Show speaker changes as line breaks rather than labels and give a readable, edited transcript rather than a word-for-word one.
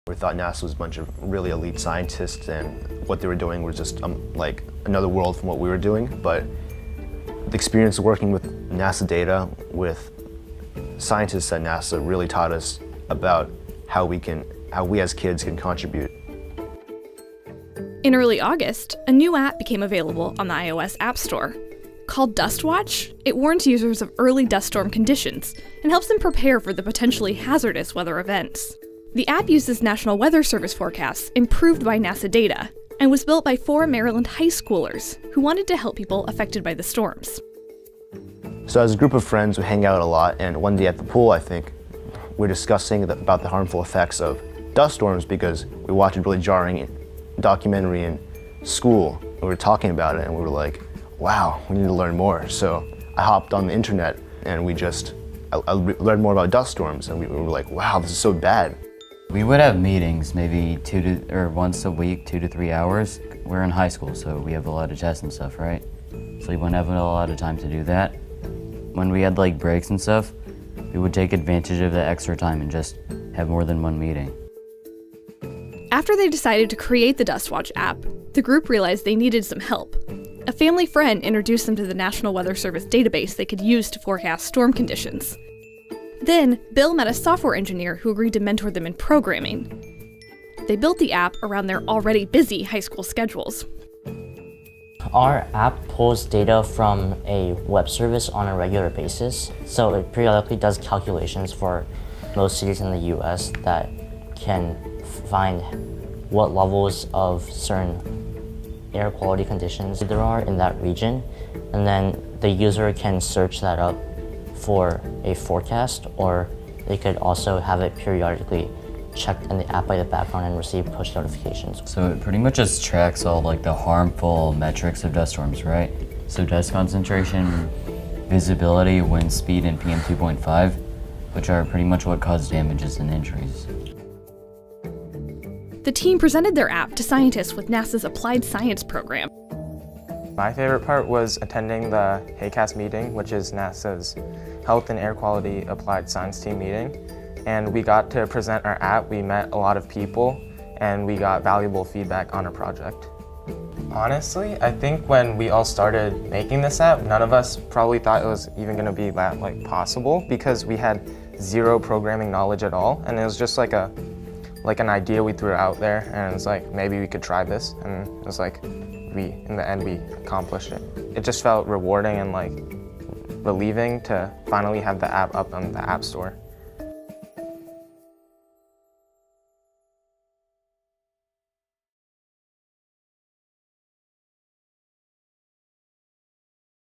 We thought NASA was a bunch of really elite scientists and what they were doing was just like another world from what we were doing. But the experience of working with NASA data, with scientists at NASA really taught us about how we as kids can contribute.
In early August, a new app became available on the iOS App Store. Called Dust Watch, it warns users of early dust storm conditions and helps them prepare for the potentially hazardous weather events. The app uses National Weather Service forecasts improved by NASA data and was built by 4 Maryland high schoolers who wanted to help people affected by the storms.
So as a group of friends, we hang out a lot, and one day at the pool, I think, we're discussing about the harmful effects of dust storms because we watched a really jarring documentary in school. We were talking about it and we were like, wow, we need to learn more. So I hopped on the internet and I learned more about dust storms, and we were like, wow, this is so bad.
We would have meetings maybe once a week, 2 to 3 hours. We're in high school, so we have a lot of tests and stuff, right? So we wouldn't have a lot of time to do that. When we had like breaks and stuff, we would take advantage of the extra time and just have more than one meeting.
After they decided to create the Dust Watch app, the group realized they needed some help. A family friend introduced them to the National Weather Service database they could use to forecast storm conditions. Then, Bill met a software engineer who agreed to mentor them in programming. They built the app around their already busy high school schedules.
Our app pulls data from a web service on a regular basis, so it periodically does calculations for most cities in the US that can find what levels of certain air quality conditions there are in that region, and then the user can search that up for a forecast, or they could also have it periodically checked in the app by the background and receive push notifications.
So it pretty much just tracks all like the harmful metrics of dust storms, right? So dust concentration, visibility, wind speed, and PM 2.5, which are pretty much what cause damages and injuries.
The team presented their app to scientists with NASA's Applied Science program.
My favorite part was attending the HACAS meeting, which is NASA's Health and Air Quality Applied Science Team meeting. And we got to present our app, we met a lot of people, and we got valuable feedback on our project. Honestly, I think when we all started making this app, none of us probably thought it was even going to be that possible, because we had zero programming knowledge at all, and it was just like an idea we threw out there, and it's like, maybe we could try this, and it was like, in the end, we accomplished it. It just felt rewarding and relieving to finally have the app up on the App Store.